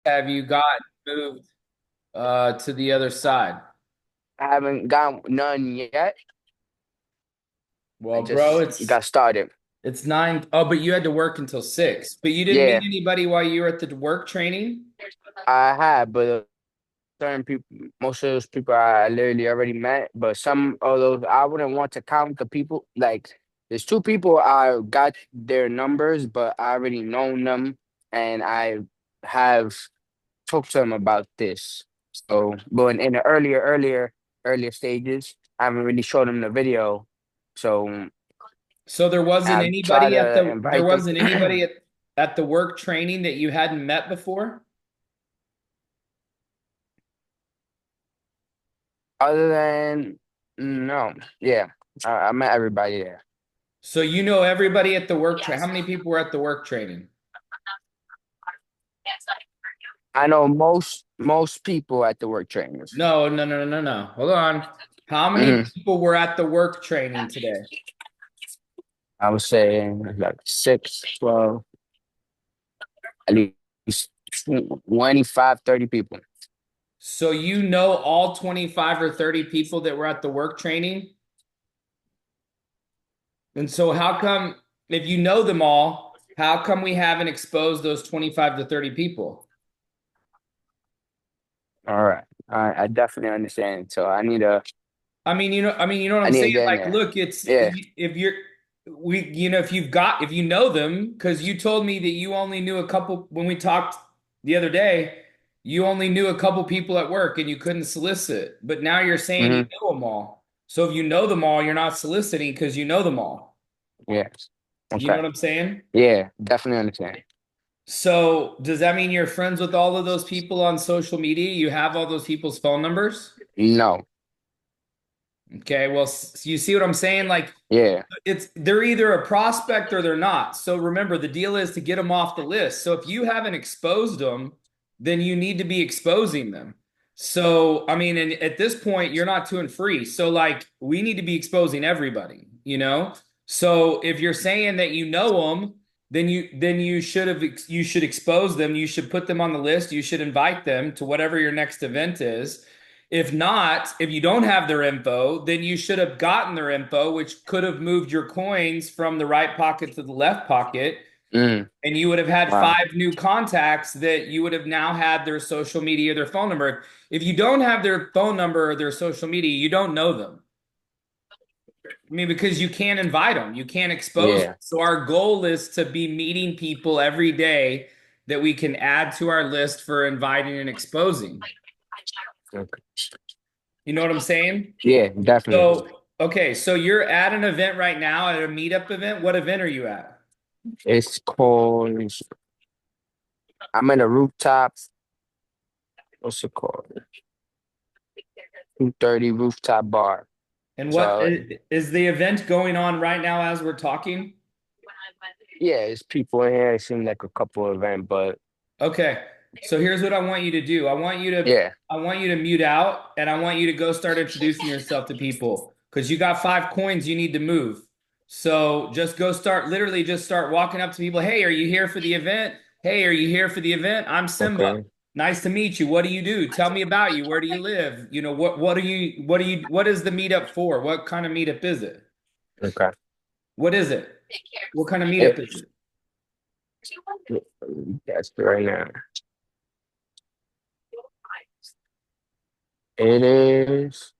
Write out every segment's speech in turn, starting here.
have you got moved to the other side? I haven't got none yet. I Well, bro, just got started. it's nine. Oh, but you had to work until 6. But you didn't meet Yeah, anybody while you were at the work training? I have, but certain people, most of those people I literally already met. But some of those, I wouldn't want to count the people. Like, there's two people I got their numbers, but I already known them, and I have talked to them about this. So, but in the earlier stages, I haven't really showed them the video. So So I've tried to there invite them. wasn't anybody at the work training that you hadn't met before? Other than no, yeah, I met everybody there. So you know everybody at the work train. How many people were at the work training? I know most people at the work trainers. No, no, no, no, no, no. Hold on. How many Hmm. people were at the work training today? I would say like 6, 12, at least 25, 30 people. So you know all 25 or 30 people that were at the work training? And so how come, if you know them all, how come we haven't exposed those 25 to 30 people? All right. I definitely understand. So You know what I I'm need to saying? get in Like, there. look, it's Yeah. if you're if you know them, because you told me that you only knew a couple when we talked the other day, you only knew a couple people at work and you couldn't solicit. But now you're saying you Hmm. know them all. So if you know them all, you're not soliciting because you know them all. Yes. You know Okay. what I'm saying? Yeah, definitely understand. So does that mean you're friends with all of those people on social media? You have all those people's phone numbers? No. Okay, well, you see what I'm saying? Like, Yeah. it's they're either a prospect or they're not. So remember, the deal is to get them off the list. So if you haven't exposed them, then you need to be exposing them. So I mean, and at this point, you're not 2 and free. So like, we need to be exposing everybody, you know. So if you're saying that you know them, then you should expose them. You should put them on the list. You should invite them to whatever your next event is. If not, if you don't have their info, then you should have gotten their info, which could have moved your coins from the right pocket to the left pocket. Mm. And you would have had Wow. 5 new contacts that you would have now had their social media, their phone number. If you don't have their phone number or their social media, you don't know them. I mean, because you can't invite them, you can't expose them. Yeah. So our goal is to be meeting people every day that we can add to our list for inviting and exposing. Okay. You know what I'm saying? Yeah, definitely. So, okay, so you're at an event right now, at a meetup event. What event are you at? It's called, I'm in a rooftop. What's it called? 230 rooftop bar. And what So is the event going on right now as we're talking? yeah, it's people in here. It seems like a couple event, but Okay. So here's what I want you to do. yeah. I want you to mute out and I want you to go start introducing yourself to people because you got 5 coins you need to move. So just go start literally just start walking up to people. Hey, are you here for the event? Hey, are you here for the event? I'm Simba. Okay. Nice to meet you. What do you do? Tell me about you. Where do you live? You know, what is the meetup for? What kind of meetup is it? Okay. What is it? What kind of meetup It, is it? that's right now. It is.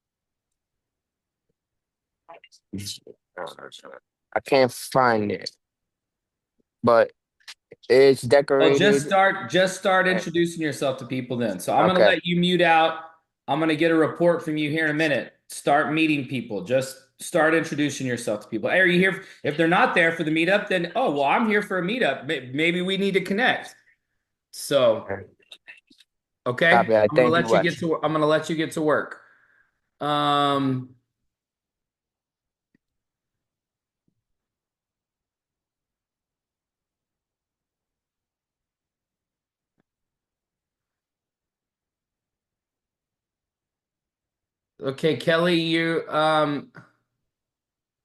I can't find it, but it's Well, decorated. just start and- introducing yourself to people then. So I'm gonna Okay. let you mute out. I'm gonna get a report from you here in a minute. Start meeting people. Just start introducing yourself to people. Hey, are you here? If they're not there for the meetup, then oh well, I'm here for a meetup. Maybe we need to connect. So, okay, Copy. I thank you much. I'm gonna let you get to work. Um, okay, Kelly,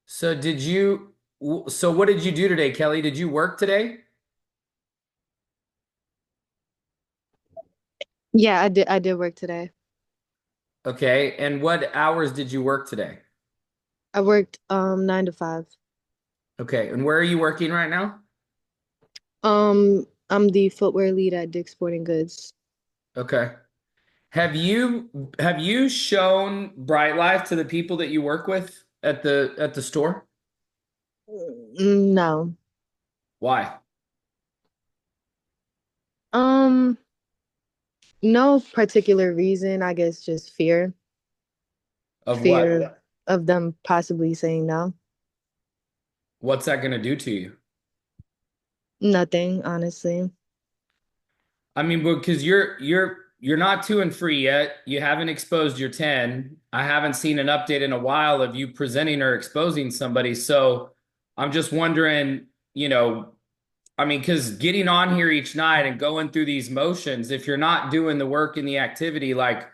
so so what did you do today, Kelly? Did you work today? Yeah, I did work today. Okay. And what hours did you work today? I worked 9 to 5. Okay. And where are you working right now? I'm the footwear lead at Dick's Sporting Goods. Okay. Have you shown Bright Life to the people that you work with at the store? No. Why? Um, no particular reason, I guess just fear. Of what? Fear of them possibly saying no. What's that going to do to you? Nothing, honestly. I mean, because you're not 2 and 3 yet. You haven't exposed your 10. I haven't seen an update in a while of you presenting or exposing somebody. So I'm just wondering, I mean, because getting on here each night and going through these motions, if you're not doing the work and the activity, like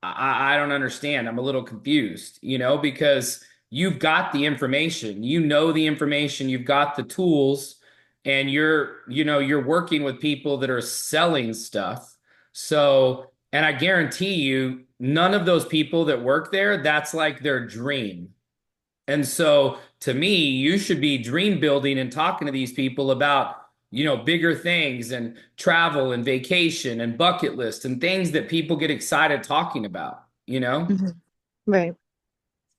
I don't understand. I'm a little confused, because you've got the information, the information, you've got the tools, and you're working with people that are selling stuff. So, and I guarantee you, none of those people that work there, that's like their dream. And so to me, you should be dream building and talking to these people about, bigger things and travel and vacation and bucket list and things that people get excited talking about. Mhm. Right.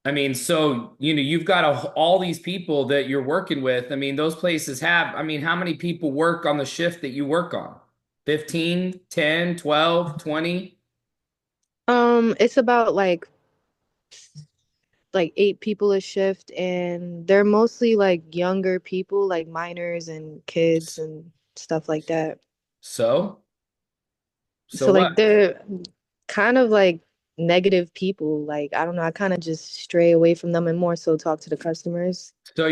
I mean, so, you've got all these people that you're working with. I mean, those places I mean, how many people work on the shift that you work on? 15, 10, 12, 20? It's about like 8 people a shift, and they're mostly like younger people, like minors and kids and stuff like that. So, so So what? like they're kind of like negative people. Like I don't know, I kind of just stray away from them and more so talk to the customers. So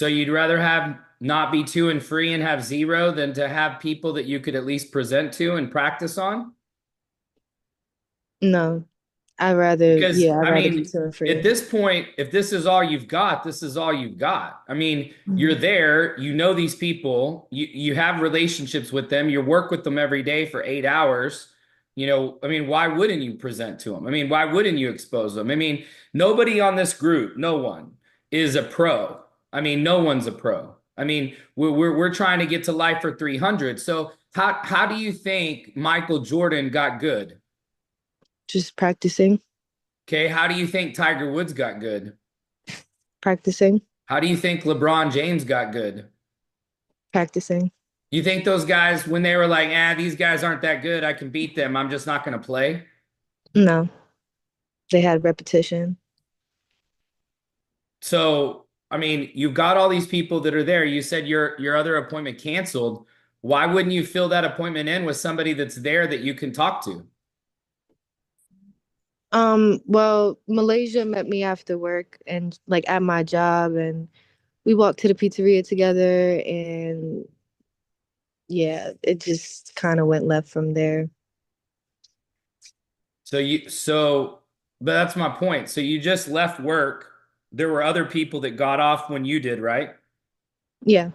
you'd rather have not be 2 and 3 and have zero than to have people that you could at least present to and practice on? No, Because I'd I rather be mean, two and at free. this point, if this is all you've got, this is all you've got. I mean, you're Mhm. there, you know these people, you have relationships with them, you work with them every day for 8 hours. I mean, why wouldn't you present to them? I mean, why wouldn't you expose them? I mean, nobody on this group, no one is a pro. I mean, no one's a pro. I mean, we're trying to get to life for 300. So how do you think Michael Jordan got good? Just practicing, Okay, how do you think Tiger Woods got good? practicing, How do you think LeBron James got good? practicing. You think those guys, when they were like, these guys aren't that good, I can beat them, I'm just not going to play? No, they had repetition. So, I mean, you've got all these people that are there. You said your other appointment canceled. Why wouldn't you fill that appointment in with somebody that's there that you can talk to? Well, Malaysia met me after work and like at my job, and we walked to the pizzeria together, and yeah, it just kind of went left from there. But that's my point. So you just left work. There were other people that got off when you did, right? Yeah,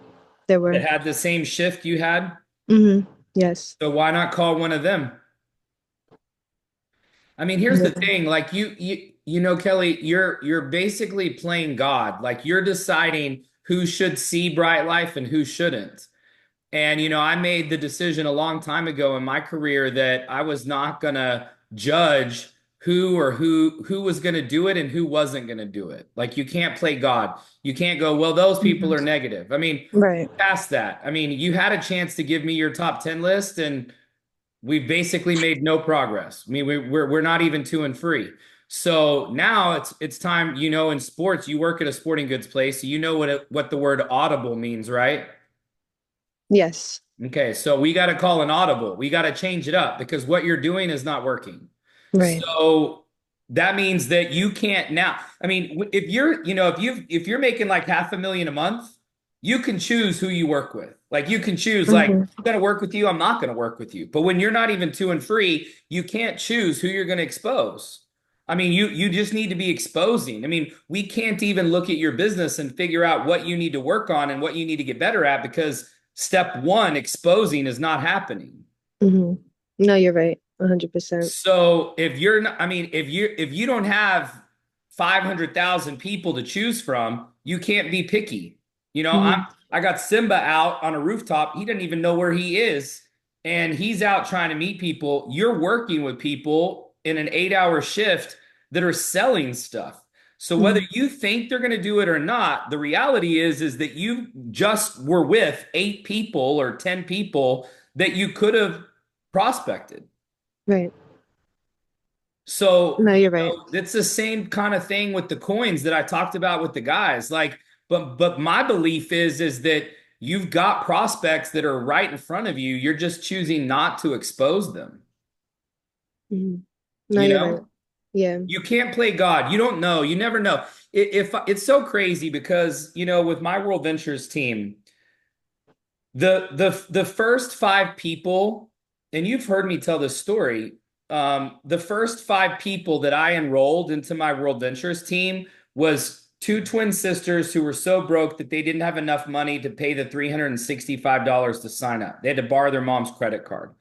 there That were. had the same shift you had. Yes. So why not call one of them? I mean, here's the Yeah. thing, like Kelly, you're basically playing God. Like you're deciding who should see Bright Life and who shouldn't. And I made the decision a long time ago in my career that I was not gonna judge who was gonna do it and who wasn't gonna do it. Like you can't play God. You can't go, well, those people Mhm. are negative. I mean, Right. past that. I mean, you had a chance to give me your top 10 list and we've basically made no progress. I mean, we're not even 2 and 3. So now it's time. In sports, you work at a sporting goods place, so you know what the word audible means, right? Yes. Okay, so we got to call an audible. We got to change it up because what you're doing is not working. Right. So that means that you can't now. I mean, if you're making like 500,000 a month, you can choose who you work with. Like you can choose like Hmm. I'm going to work with you, I'm not going to work with you. But when you're not even 2 and 3, you can't choose who you're going to expose. I mean, you just need to be exposing. I mean, we can't even look at your business and figure out what you need to work on and what you need to get better at because step one, exposing, is not happening. Hmm. No, you're right. 100%. So if you're not, I mean, if you don't have 500,000 people to choose from, you can't be picky. You know, Hmm. I got Simba out on a rooftop. He doesn't even know where he is, and he's out trying to meet people. You're working with people in an 8-hour shift that are selling stuff. So whether Hmm. you think they're going to do it or not, the reality is that you just were with 8 people or 10 people that you could have prospected. Right. So, No, you you're right. know, it's the same kind of thing with the coins that I talked about with the guys. Like, but my belief is that you've got prospects that are right in front of you. You're just choosing not to expose them. Hmm. No, You you're right. know, Yeah. you can't play God. You don't know. You never know. If it's so crazy because, you know, with my World Ventures team, the first 5 people, and you've heard me tell this story. The first 5 people that I enrolled into my World Ventures team was 2 twin sisters who were so broke that they didn't have enough money to pay the $365 to sign up. They had to borrow their mom's credit card.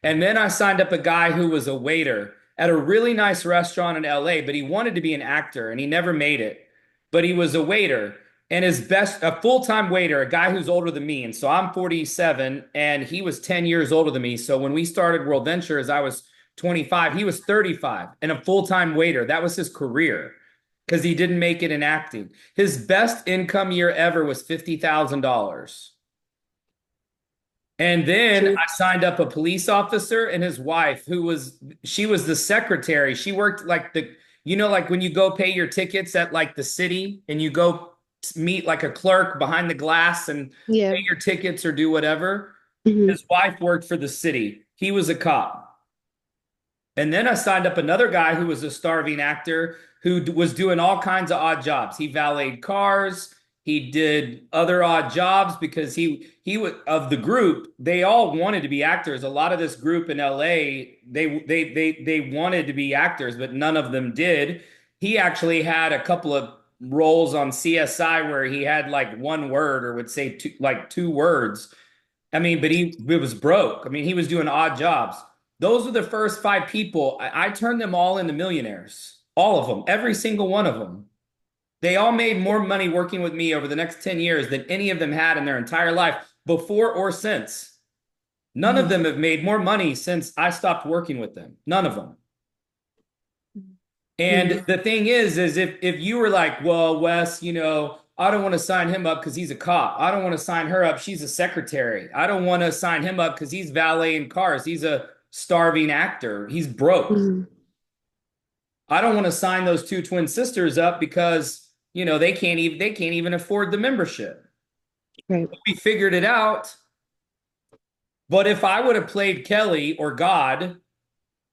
And then I signed up a guy who was a waiter at a really nice restaurant in LA, but he wanted to be an actor and he never made it. But he was a waiter and his best a full-time waiter, a guy who's older than me. And so I'm 47 and he was 10 years older than me. So when we started World Ventures, I was 25, he was 35 and a full-time waiter. That was his career because he didn't make it in acting. His best income year ever was $50,000. And then True. I signed up a police officer and his wife, she was the secretary. She worked like you know, like when you go pay your tickets at like the city and you go meet like a clerk behind the glass and Yeah. pay your tickets or do whatever. Hmm. His wife worked for the city. He was a cop. And then I signed up another guy who was a starving actor who was doing all kinds of odd jobs. He valeted cars. He did other odd jobs because he was of the group. They all wanted to be actors. A lot of this group in LA, they wanted to be actors, but none of them did. He actually had a couple of roles on CSI where he had like one word or would say two words. I mean, but he was broke. I mean, he was doing odd jobs. Those were the first 5 people. I turned them all into millionaires. All of them, every single one of them. They all made more money working with me over the next 10 years than any of them had in their entire life before or since. None of Hmm. them have made more money since I stopped working with them. None of them. Yeah. And the thing is if you were like, well, Wes, you know, I don't want to sign him up because he's a cop. I don't want to sign her up. She's a secretary. I don't want to sign him up because he's valeting cars. He's a starving actor. He's broke. Hmm. I don't want to sign those 2 twin sisters up because, you know, they can't even afford the membership. Right. We figured it out. But if I would have played Kelly or God,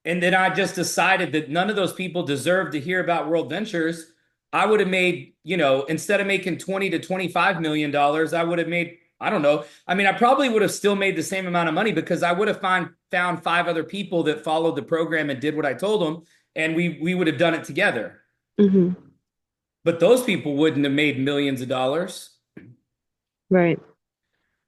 and then I just decided that none of those people deserved to hear about World Ventures, I would have made, you know, instead of making 20 to 25 million dollars, I would have made, I don't know. I mean, I probably would have still made the same amount of money because I would have found 5 other people that followed the program and did what I told them, and we would have done it together. Hmm. But those people wouldn't have made millions of dollars. Right.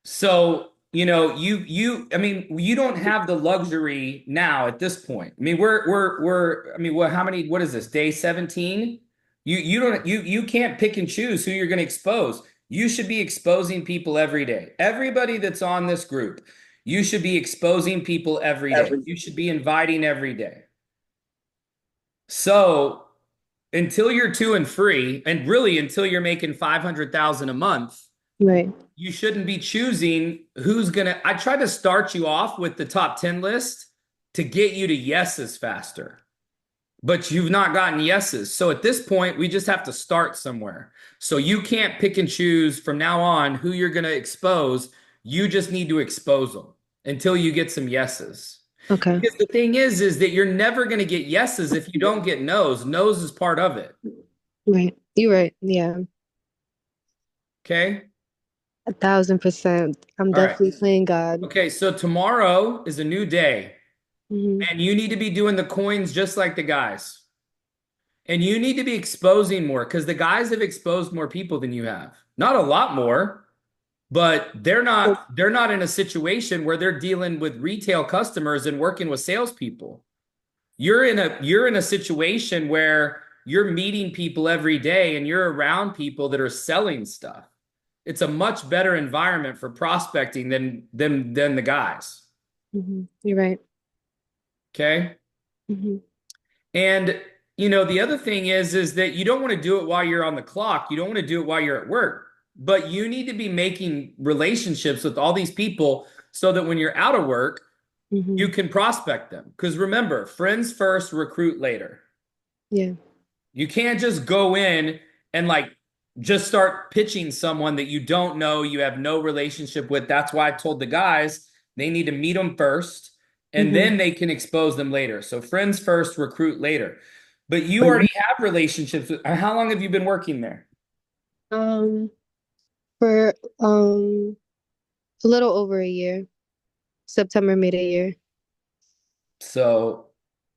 So, you know, I mean, you don't have the luxury now at this point. I mean, I mean, what is this, day 17? You can't pick and choose who you're going to expose. You should be exposing people every day. Everybody that's on this group, you should be exposing people every day. You should be inviting every day. So until you're two and free, and really until you're making 500,000 a month, Right. you shouldn't be choosing who's gonna. I tried to start you off with the top 10 list to get you to yeses faster, but you've not gotten yeses. So at this point, we just have to start somewhere. So you can't pick and choose from now on who you're gonna expose. You just need to expose them until you get some yeses. Okay. Because the thing is that you're never gonna get yeses if you don't get no's. No's is part of it. Right. You're right. Yeah. Okay. 1,000%. I'm All right. definitely playing God. Okay. So tomorrow is a new day. Hmm. And you need to be doing the coins just like the guys. And you need to be exposing more because the guys have exposed more people than you have. Not a lot more, but they're not in a situation where they're dealing with retail customers and working with salespeople. You're in a situation where you're meeting people every day and you're around people that are selling stuff. It's a much better environment for prospecting than the guys. You're right. Okay. Hmm. And the other thing is that you don't want to do it while you're on the clock. You don't want to do it while you're at work. But you need to be making relationships with all these people so that when you're out of work, you can prospect them. Because remember, friends first, recruit later. Yeah. You can't just go in and like just start pitching someone that you don't know, you have no relationship with. That's why I told the guys they need to meet them first and then they can expose them later. So friends first, recruit later. But you already have relationships with, how long have you been working there? Um, for a little over a year. September made a year. So,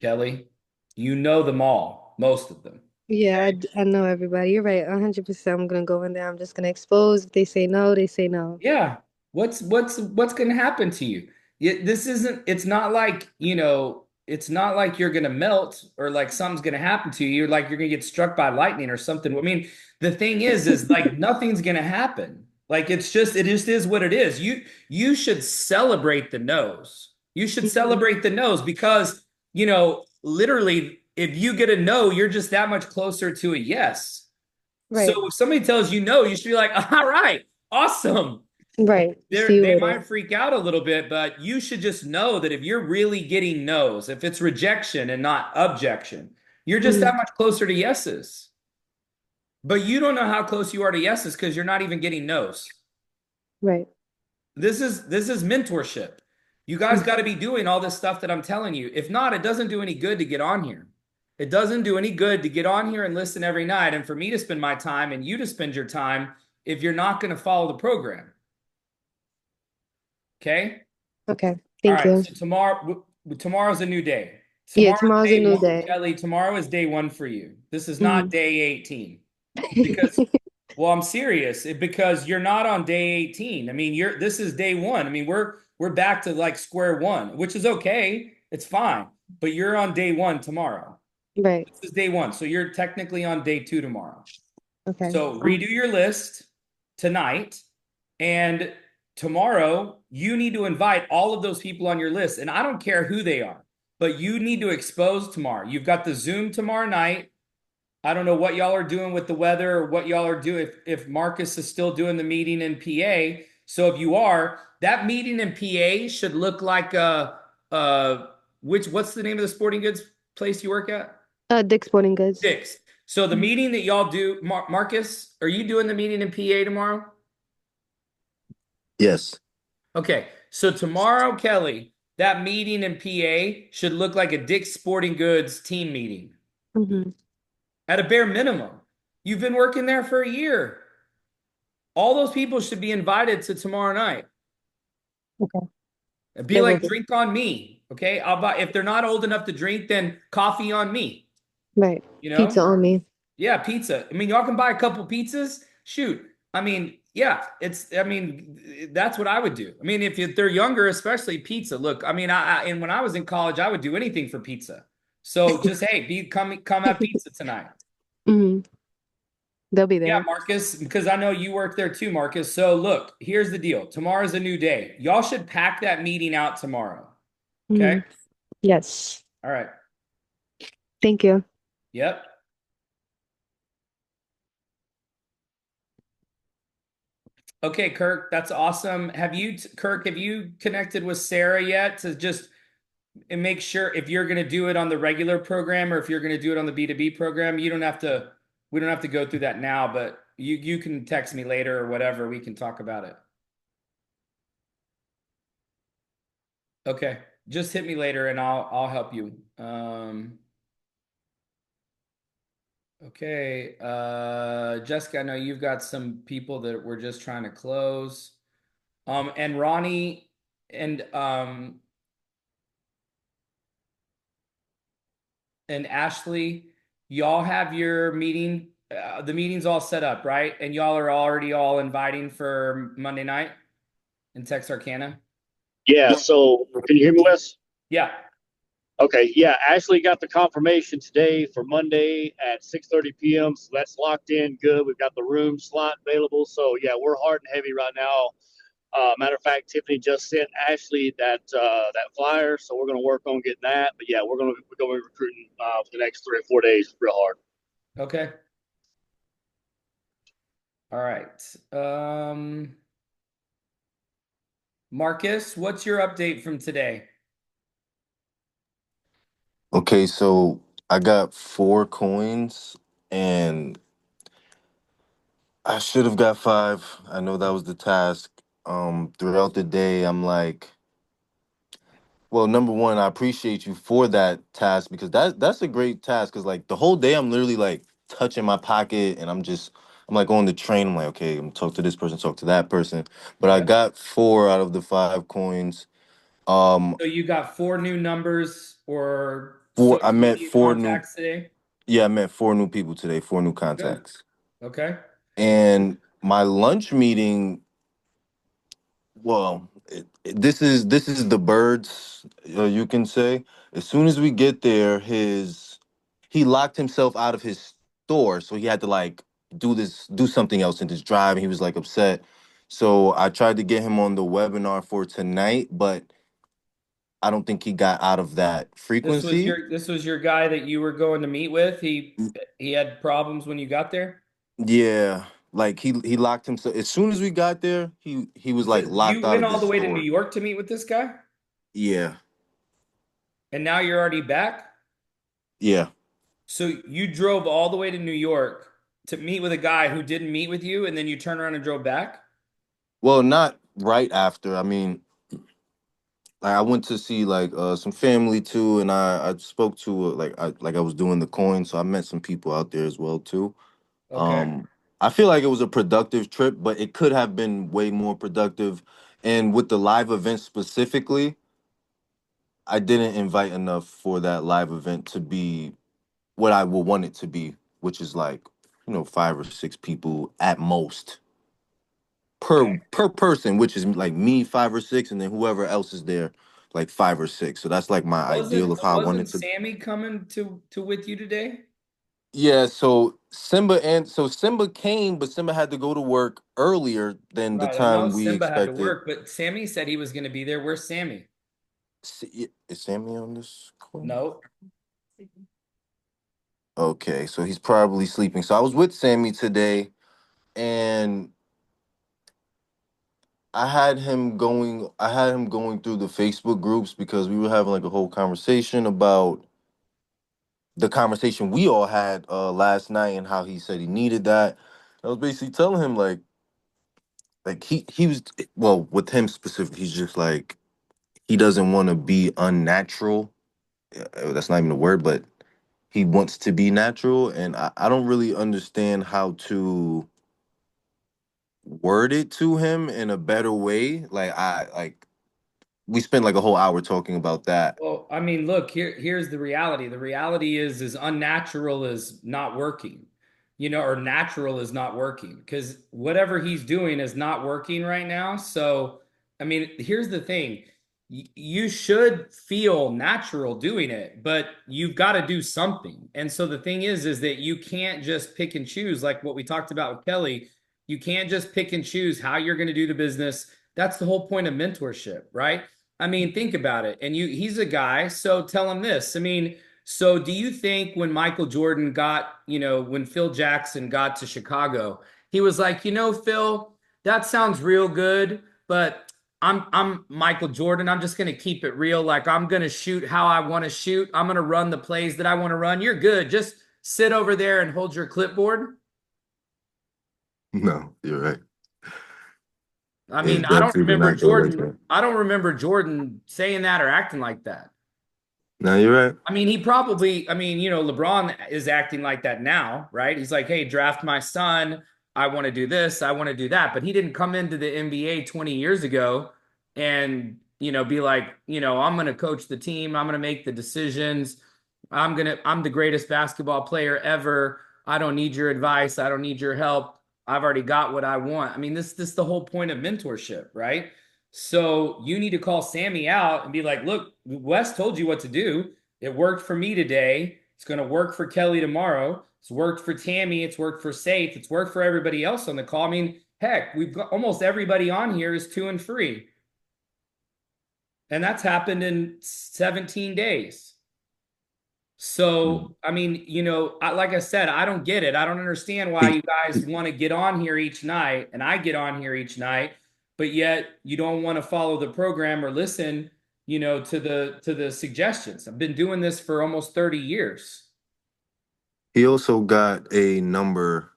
Kelly, you know them all, most of them. Yeah, I know everybody. You're right. 100%. I'm gonna go in there. I'm just gonna expose. If they say no, they say no. Yeah. What's going to happen to you? This isn't, it's not like, it's not like you're going to melt or like something's going to happen to you. Like you're going to get struck by lightning or something. I mean, the thing is like nothing's going to happen. Like it just is what it is. You should celebrate the no's. You should celebrate the no's because, literally if you get a no, you're just that much closer to a yes. Right. So if somebody tells you no, you should be like, all right, awesome. Right. See you They later. might freak out a little bit, but you should just know that if you're really getting no's, if it's rejection and not objection, you're just that much closer to yeses. But you don't know how close you are to yeses because you're not even getting no's. Right. This is mentorship. You guys got to be doing all this stuff that I'm telling you. If not, it doesn't do any good to get on here. It doesn't do any good to get on here and listen every night and for me to spend my time and you to spend your time if you're not going to follow the program. Okay? Okay. All Thank right. you. So tomorrow's a new day. Yeah, Tomorrow's tomorrow's a day new one, day. Kelly. Tomorrow is day one for you. This is not Mhm. day 18 because, well, I'm serious because you're not on day 18. I mean, this is day one. I mean, we're back to like square one, which is okay. It's fine. But you're on day one tomorrow. Right. This is day one. So you're technically on day two tomorrow. Okay. So redo your list tonight. And tomorrow, you need to invite all of those people on your list. And I don't care who they are, but you need to expose tomorrow. You've got the Zoom tomorrow night. I don't know what y'all are doing with the weather or what y'all are doing if Marcus is still doing the meeting in PA. So if you are, that meeting in PA should look like what's the name of the sporting goods place you work at? Dick's Sporting Goods. Dick's. So the meeting that y'all do, Marcus, are you doing the meeting in PA tomorrow? Yes. Okay. So tomorrow, Kelly, that meeting in PA should look like a Dick's Sporting Goods team meeting at a bare minimum. You've been working there for a year. All those people should be invited to tomorrow night. Okay. It'd be They will like be. drink on me. Okay. I'll buy, if they're not old enough to drink, then coffee on me. Right. You know? Pizza on me. Yeah, pizza. I mean, y'all can buy a couple pizzas. Shoot. I mean, yeah, that's what I would do. I mean, if they're younger, especially pizza. Look, I mean, and when I was in college, I would do anything for pizza. So just, hey, come have pizza tonight. hmm They'll be Yeah, there. Marcus, because I know you work there too, Marcus. So look, here's the deal. Tomorrow's a new day. Y'all should pack that meeting out tomorrow. Okay. Yes. All right. Thank you. Yep. Okay, Kirk, that's awesome. Kirk, have you connected with Sarah yet to just make sure if you're going to do it on the regular program or if you're going to do it on the B2B program? We don't have to go through that now, but you can text me later or whatever. We can talk about it. Okay, just hit me later and I'll help you. Okay, Jessica, I know you've got some people that we're just trying to close. And Ronnie and Ashley, y'all have your meeting the meeting's all set up, right? And y'all are already all inviting for Monday night in Texarkana? Yeah, so can you hear me, Wes? Yeah. Okay, yeah, Ashley got the confirmation today for Monday at 6:30 p.m. So that's locked in good. We've got the room slot available. So yeah, we're hard and heavy right now. Matter of fact, Tiffany just sent Ashley that flyer, so we're going to work on getting that. But yeah, we're going to be recruiting for the next 3 or 4 days, real hard. Okay. All right. Marcus, what's your update from today? Okay, so I got 4 coins and I should have got 5. I know that was the task. Throughout the day, I'm like, well, number one, I appreciate you for that task because that's a great task. Cause like the whole day I'm literally like touching my pocket and I'm like on the train. I'm like, okay, I'm talk to this person, talk to that person. But I Okay. got 4 out of the 5 coins. So you got 4 new numbers or I social met media 4 new, contacts today? yeah, I met 4 new people today, 4 new Good. contacts. Okay. And my lunch meeting, well, this is the birds, you can say. As soon as we get there, he locked himself out of his store, so he had to like do something else in his drive, and he was like upset. So I tried to get him on the webinar for tonight, but I don't think he got out of that frequency. This was your guy that you were going to meet with. He had problems when you got there. Yeah, like he locked himself as soon as we got there. He was like So locked you out went of all his the way to New store. York to meet with this guy, Yeah, and now you're already back. yeah. So you drove all the way to New York to meet with a guy who didn't meet with you, and then you turned around and drove back? Well, not right after. I mean, I went to see like some family too, and I spoke to like I was doing the coin, so I met some people out there as well too. Okay. Um, I feel like it was a productive trip, but it could have been way more productive. And with the live event specifically, I didn't invite enough for that live event to be what I would want it to be, which is like 5 or 6 people at most Okay. per person, which is like me 5 or 6, and then whoever else is there, like 5 or 6. So that's like my ideal of how I Wasn't wanted to. Sammy coming to with you today? Yeah, so Simba came, but Simba had to go to work earlier than the Right. I know time we Simba had to expected. work, but Sammy said he was going to be there. Where's Sammy? Is Sammy on this call? No. Okay, so he's probably sleeping. So I was with Sammy today, and I had him going through the Facebook groups because we were having like a whole conversation about the conversation we all had last night and how he said he needed that. I was basically telling him like he was, well, with him specifically, he's just like he doesn't want to be unnatural. That's not even a word, but he wants to be natural, and I don't really understand how to word it to him in a better way. Like we spent like a whole hour talking about that. Well, I mean, look, here's the reality. The reality is unnatural is not working, or natural is not working because whatever he's doing is not working right now. So, I mean, here's the thing. You should feel natural doing it, but you've got to do something. And so the thing is that you can't just pick and choose like what we talked about with Kelly. You can't just pick and choose how you're going to do the business. That's the whole point of mentorship, right? I mean, think about it. And he's a guy, so tell him this. I mean, so do you think when Michael Jordan got, when Phil Jackson got to Chicago, he was like, Phil, that sounds real good, but I'm Michael Jordan. I'm just gonna keep it real. Like I'm gonna shoot how I want to shoot. I'm gonna run the plays that I want to run. You're good. Just sit over there and hold your clipboard. No, you're right. I mean, It definitely did not go like that. I don't remember Jordan saying that or acting like that. No, you're right. I mean, LeBron is acting like that now, right? He's like, hey, draft my son. I want to do this. I want to do that. But he didn't come into the NBA 20 years ago and, be like, I'm going to coach the team. I'm going to make the decisions. I'm the greatest basketball player ever. I don't need your advice. I don't need your help. I've already got what I want. I mean, this is the whole point of mentorship, right? So you need to call Sammy out and be like, look, Wes told you what to do. It worked for me today. It's going to work for Kelly tomorrow. It's worked for Tammy. It's worked for Safe. It's worked for everybody else on the call. I mean, heck, we've got almost everybody on here is 2 and free. And that's happened in 17 days. So, I mean, you know, like I said, I don't get it. I don't understand why you guys want to get on here each night, and I get on here each night, but yet you don't want to follow the program or listen, you know, to the suggestions. I've been doing this for almost 30 years. He also got a number.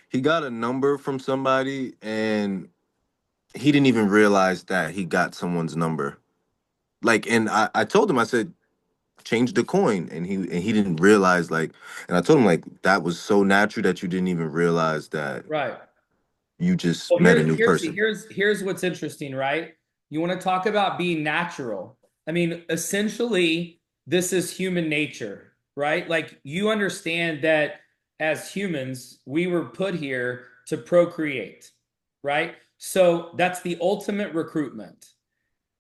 He got a number from somebody, and he didn't even realize that he got someone's number. Like, and I told him, I said, change the coin, and he didn't realize, like, and I told him, like, that was so natural that you didn't even realize that Right. you just Well, met a new person. here's what's interesting, right? You want to talk about being natural. I mean, essentially, this is human nature, right? Like, you understand that as humans, we were put here to procreate, right? So that's the ultimate recruitment.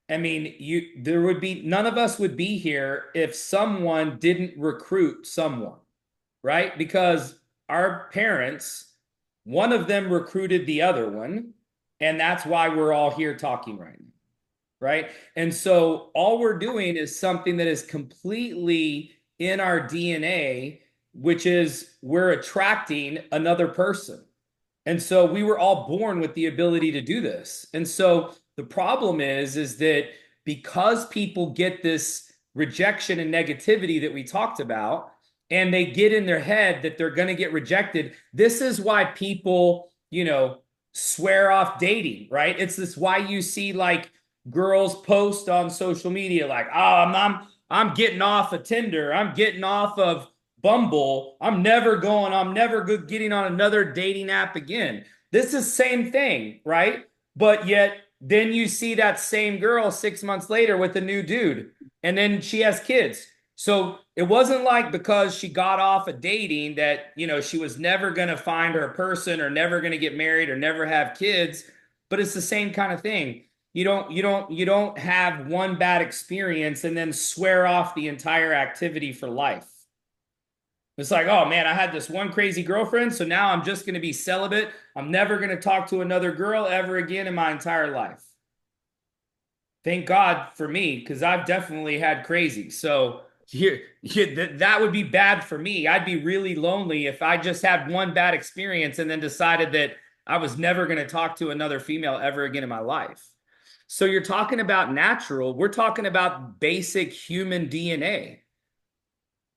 I mean, there would be none of us would be here if someone didn't recruit someone, right? Because our parents, one of them recruited the other one, and that's why we're all here talking right now, right? And so all we're doing is something that is completely in our DNA, which is we're attracting another person. And so we were all born with the ability to do this. And so the problem is that because people get this rejection and negativity that we talked about, and they get in their head that they're going to get rejected, this is why people, you know, swear off dating, right? It's this why you see like girls post on social media like, oh, I'm getting off of Tinder, I'm getting off of Bumble, I'm never getting on another dating app again. This is the same thing, right? But yet then you see that same girl 6 months later with a new dude, and then she has kids. So it wasn't like because she got off of dating that, you know, she was never going to find her person or never going to get married or never have kids, but it's the same kind of thing. You don't have one bad experience and then swear off the entire activity for life. It's like, oh man, I had this one crazy girlfriend, so now I'm just going to be celibate. I'm never going to talk to another girl ever again in my entire life. Thank God for me, because I've definitely had crazy. So that would be bad for me. I'd be really lonely if I just had one bad experience and then decided that I was never going to talk to another female ever again in my life. So you're talking about natural. We're talking about basic human DNA.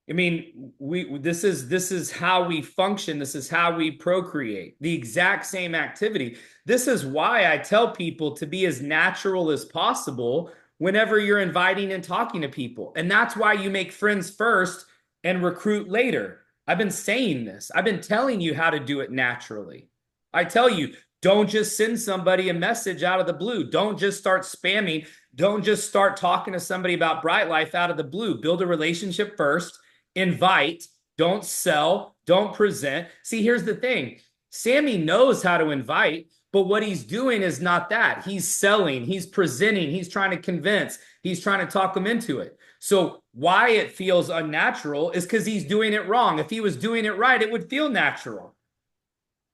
I mean, this is how we function. This is how we procreate. The exact same activity. This is why I tell people to be as natural as possible whenever you're inviting and talking to people. And that's why you make friends first and recruit later. I've been saying this. I've been telling you how to do it naturally. I tell you, don't just send somebody a message out of the blue. Don't just start spamming. Don't just start talking to somebody about Bright Life out of the blue. Build a relationship first. Invite, don't sell, don't present. See, here's the thing. Sammy knows how to invite, but what he's doing is not that. He's selling, he's presenting, he's trying to convince, he's trying to talk them into it. So why it feels unnatural is because he's doing it wrong. If he was doing it right, it would feel natural.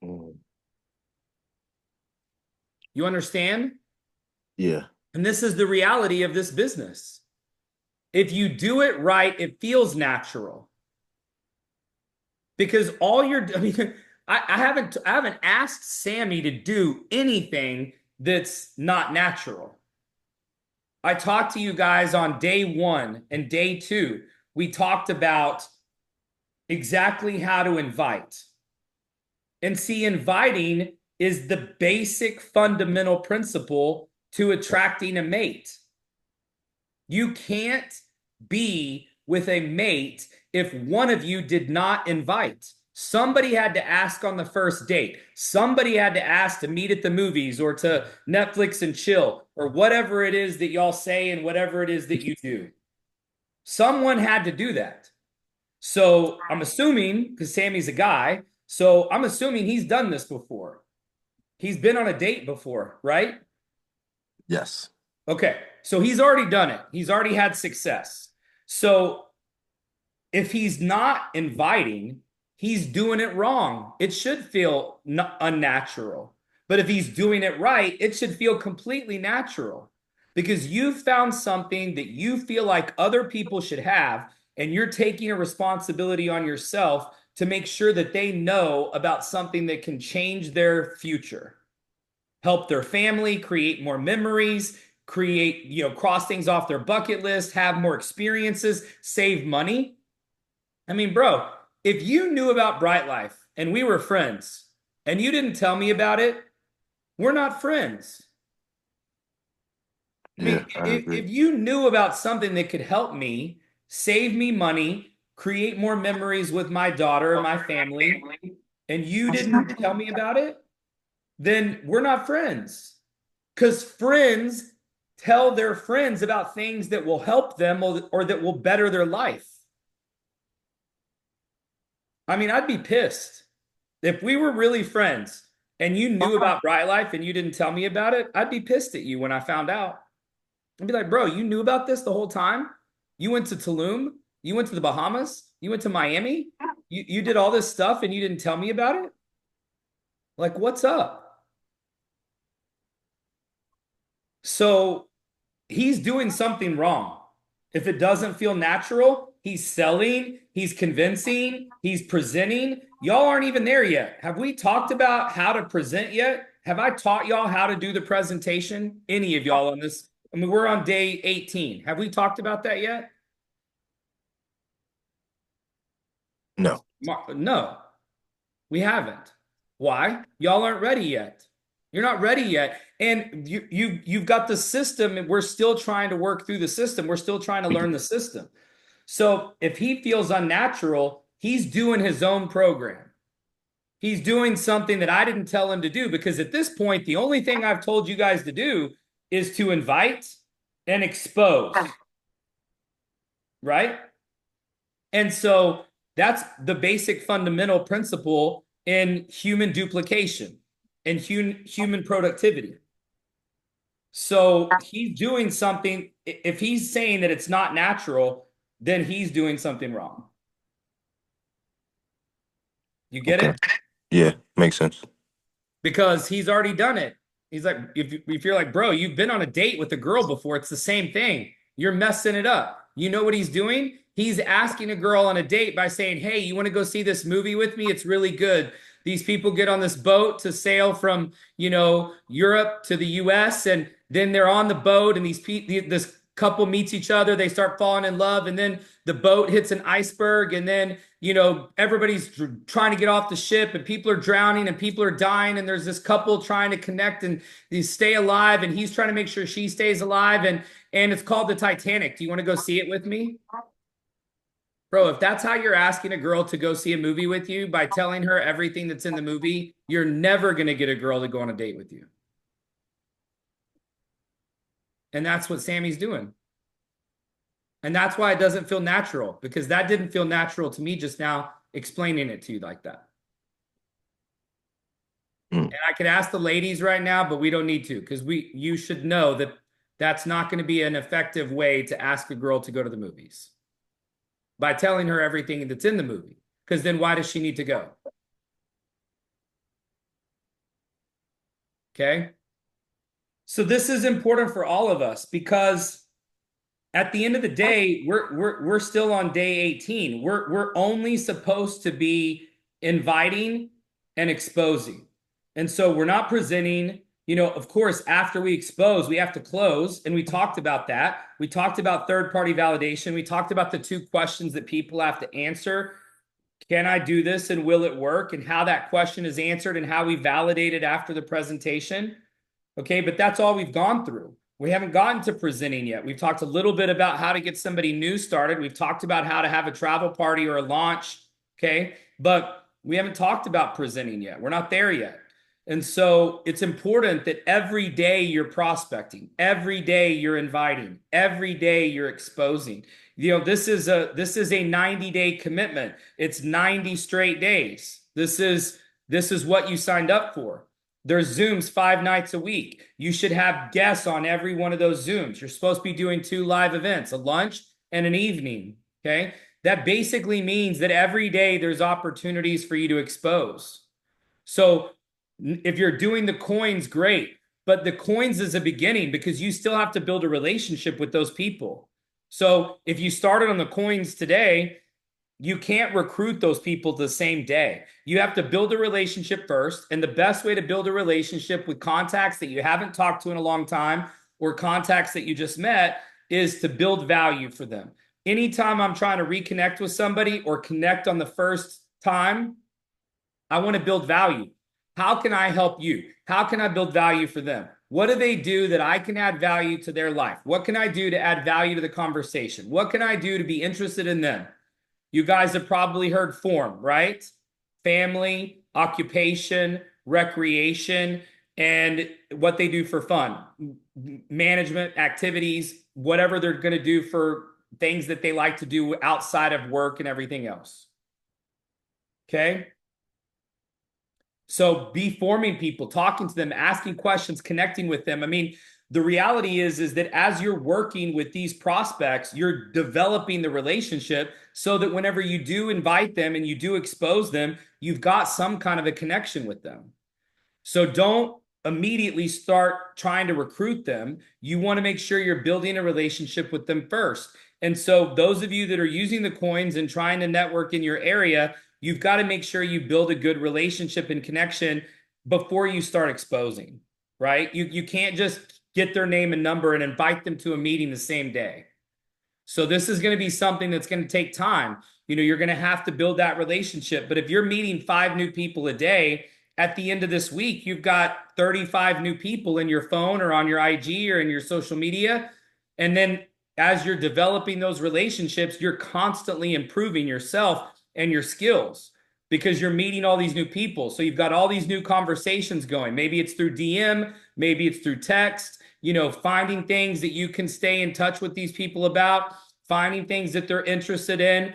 You understand? Yeah. And this is the reality of this business. If you do it right, it feels natural. Because I haven't asked Sammy to do anything that's not natural. I talked to you guys on day 1 and day 2. We talked about exactly how to invite. And see, inviting is the basic fundamental principle to attracting a mate. You can't be with a mate if one of you did not invite. Somebody had to ask on the first date. Somebody had to ask to meet at the movies or to Netflix and chill or whatever it is that y'all say and whatever it is that you do. Someone had to do that. So I'm assuming, because Sammy's a guy, so I'm assuming he's done this before. He's been on a date before, right? Yes. Okay. So he's already done it. He's already had success. So if he's not inviting, he's doing it wrong. It should feel unnatural. But if he's doing it right, it should feel completely natural because you've found something that you feel like other people should have, and you're taking a responsibility on yourself to make sure that they know about something that can change their future, help their family, create more memories, create, cross things off their bucket list, have more experiences, save money. I mean, bro, if you knew about Bright Life and we were friends and you didn't tell me about it, we're not friends. I mean, Yeah, I agree. if you knew about something that could help me, save me money, create more memories with my daughter and my family, and you didn't tell me about it, then we're not friends. Because friends tell their friends about things that will help them or that will better their life. I mean, I'd be pissed if we were really friends and you knew about Bright Life and you didn't tell me about it. I'd be pissed at you when I found out. I'd be like, bro, you knew about this the whole time? You went to Tulum, you went to the Bahamas, you went to Miami, you did all this stuff and you didn't tell me about it? Like, what's up? So he's doing something wrong. If it doesn't feel natural, he's selling, he's convincing, he's presenting. Y'all aren't even there yet. Have we talked about how to present yet? Have I taught y'all how to do the presentation? Any of y'all on this? I mean, we're on day 18. Have we talked about that yet? No. No, we haven't. Why? Y'all aren't ready yet. You're not ready yet. And you've got the system, and we're still trying to work through the system. We're still trying to learn the system. So if he feels unnatural, he's doing his own program. He's doing something that I didn't tell him to do, because at this point, the only thing I've told you guys to do is to invite and expose. Right? And so that's the basic fundamental principle in human duplication and human productivity. So he's doing something. If he's saying that it's not natural, then he's doing something wrong. You get it? Yeah, makes sense. Because he's already done it. He's like, if you're like, bro, you've been on a date with a girl before, it's the same thing. You're messing it up. You know what he's doing? He's asking a girl on a date by saying, hey, you want to go see this movie with me? It's really good. These people get on this boat to sail from, Europe to the US, and then they're on the boat, and this couple meets each other, they start falling in love, and then the boat hits an iceberg, and then everybody's trying to get off the ship, and people are drowning and people are dying, and there's this couple trying to connect and they stay alive, and he's trying to make sure she stays alive, and it's called the Titanic. Do you want to go see it with me? Bro, if that's how you're asking a girl to go see a movie with you, by telling her everything that's in the movie, you're never going to get a girl to go on a date with you. And that's what Sammy's doing. And that's why it doesn't feel natural, because that didn't feel natural to me just now explaining it to you like that. And I could ask the ladies right now, but we don't need to, because you should know that that's not going to be an effective way to ask a girl to go to the movies, by telling her everything that's in the movie. Because then why does she need to go? Okay. So this is important for all of us, because at the end of the day, we're still on day 18. We're only supposed to be inviting and exposing. And so we're not presenting. Of course, after we expose, we have to close. And we talked about that. We talked about third-party validation. We talked about the 2 questions that people have to answer. Can I do this and will it work? And how that question is answered and how we validate it after the presentation. Okay, but that's all we've gone through. We haven't gotten to presenting yet. We've talked a little bit about how to get somebody new started. We've talked about how to have a travel party or a launch. Okay, but we haven't talked about presenting yet. We're not there yet. And so it's important that every day you're prospecting, every day you're inviting, every day you're exposing. You know, this is a 90-day commitment. It's 90 straight days. This is what you signed up for. There's Zooms 5 nights a week. You should have guests on every one of those Zooms. You're supposed to be doing 2 live events, a lunch and an evening. Okay. That basically means that every day there's opportunities for you to expose. So if you're doing the coins, great. But the coins is a beginning because you still have to build a relationship with those people. So if you started on the coins today, you can't recruit those people the same day. You have to build a relationship first. And the best way to build a relationship with contacts that you haven't talked to in a long time or contacts that you just met is to build value for them. Anytime I'm trying to reconnect with somebody or connect on the first time, I want to build value. How can I help you? How can I build value for them? What do they do that I can add value to their life? What can I do to add value to the conversation? What can I do to be interested in them? You guys have probably heard FORM, right? Family, occupation, recreation, and what they do for fun, management, activities, whatever they're going to do for things that they like to do outside of work and everything else. Okay? So be forming people, talking to them, asking questions, connecting with them. I mean, the reality is that as you're working with these prospects, you're developing the relationship so that whenever you do invite them and you do expose them, you've got some kind of a connection with them. So don't immediately start trying to recruit them. You want to make sure you're building a relationship with them first. And so those of you that are using the coins and trying to network in your area, you've got to make sure you build a good relationship and connection before you start exposing, right? You can't just get their name and number and invite them to a meeting the same day. So this is going to be something that's going to take time. You know, you're going to have to build that relationship. But if you're meeting 5 new people a day, at the end of this week, you've got 35 new people in your phone or on your IG or in your social media. And then as you're developing those relationships, you're constantly improving yourself and your skills because you're meeting all these new people. So you've got all these new conversations going. Maybe it's through DM, maybe it's through text, you know, finding things that you can stay in touch with these people about, finding things that they're interested in.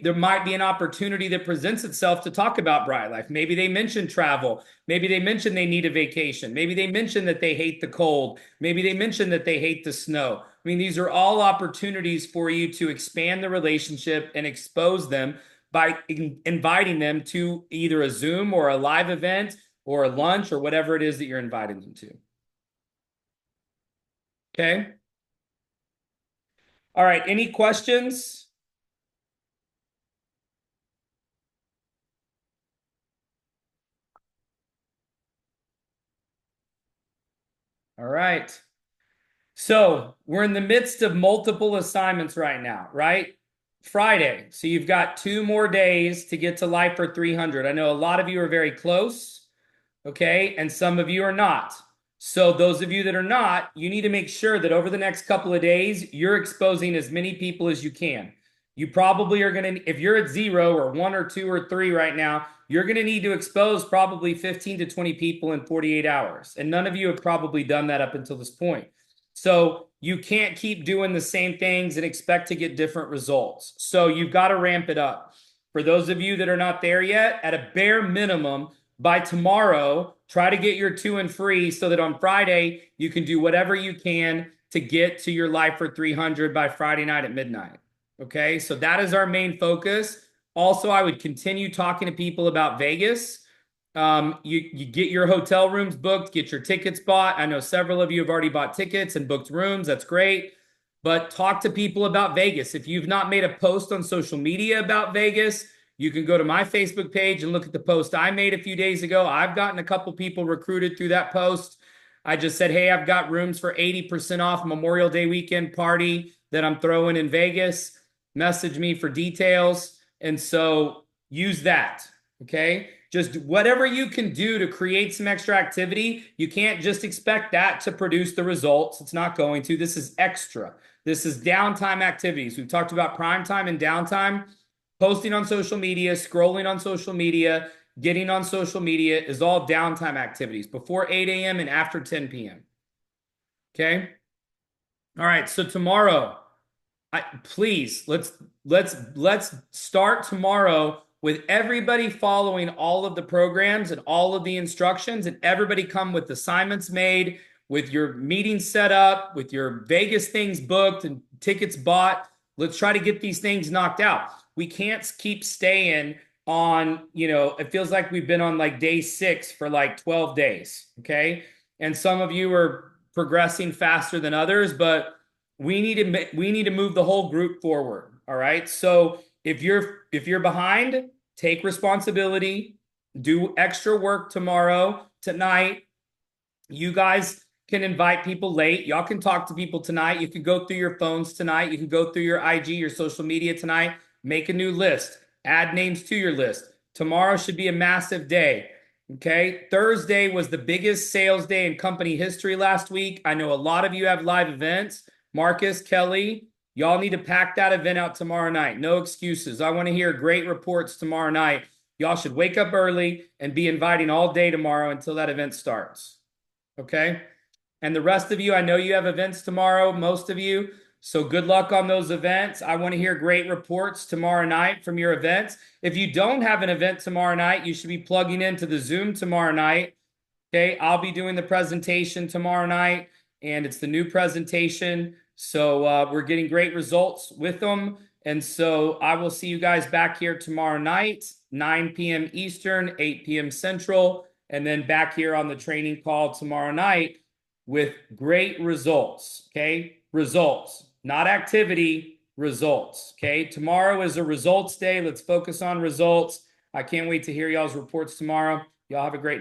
There might be an opportunity that presents itself to talk about Bright Life. Maybe they mention travel. Maybe they mention they need a vacation. Maybe they mention that they hate the cold. Maybe they mention that they hate the snow. I mean, these are all opportunities for you to expand the relationship and expose them by inviting them to either a Zoom or a live event or a lunch or whatever it is that you're inviting them to. Okay. All right. Any questions? All right. So we're in the midst of multiple assignments right now, right? Friday. So you've got 2 more days to get to Life for 300. I know a lot of you are very close, okay? And some of you are not. So those of you that are not, you need to make sure that over the next couple of days, you're exposing as many people as you can. You probably are going to, if you're at 0 or 1 or 2 or 3 right now, you're going to need to expose probably 15 to 20 people in 48 hours. And none of you have probably done that up until this point. So you can't keep doing the same things and expect to get different results. So you've got to ramp it up. For those of you that are not there yet, at a bare minimum, by tomorrow, try to get your 2 and free so that on Friday, you can do whatever you can to get to your Life for 300 by Friday night at midnight. Okay, so that is our main focus. Also, I would continue talking to people about Vegas. You get your hotel rooms booked, get your tickets bought. I know several of you have already bought tickets and booked rooms. That's great. But talk to people about Vegas. If you've not made a post on social media about Vegas, you can go to my Facebook page and look at the post I made a few days ago. I've gotten a couple people recruited through that post. I just said, hey, I've got rooms for 80% off Memorial Day weekend party that I'm throwing in Vegas. Message me for details. And so use that, okay? Just whatever you can do to create some extra activity. You can't just expect that to produce the results. It's not going to. This is extra. This is downtime activities. We've talked about prime time and downtime. Posting on social media, scrolling on social media, getting on social media is all downtime activities before 8 a.m. and after 10 p.m. Okay. All right. So tomorrow, please let's start tomorrow with everybody following all of the programs and all of the instructions, and everybody come with assignments made, with your meeting set up, with your Vegas things booked and tickets bought. Let's try to get these things knocked out. We can't keep staying on, it feels like we've been on like day 6 for like 12 days. Okay. And some of you are progressing faster than others, but we need to move the whole group forward. All right. So if you're behind, take responsibility, do extra work tomorrow, tonight. You guys can invite people late. Y'all can talk to people tonight. You can go through your phones tonight. You can go through your IG, your social media tonight. Make a new list. Add names to your list. Tomorrow should be a massive day. Okay. Thursday was the biggest sales day in company history last week. I know a lot of you have live events. Marcus, Kelly, y'all need to pack that event out tomorrow night. No excuses. I want to hear great reports tomorrow night. Y'all should wake up early and be inviting all day tomorrow until that event starts. Okay. And the rest of you, I know you have events tomorrow, most of you. So good luck on those events. I want to hear great reports tomorrow night from your events. If you don't have an event tomorrow night, you should be plugging into the Zoom tomorrow night. Okay. I'll be doing the presentation tomorrow night, and it's the new presentation. So we're getting great results with them. And so I will see you guys back here tomorrow night, 9 p.m. Eastern, 8 p.m. Central, and then back here on the training call tomorrow night with great results. Okay. Results, not activity, results. Okay. Tomorrow is a results day. Let's focus on results. I can't wait to hear y'all's reports tomorrow. Y'all have a great night.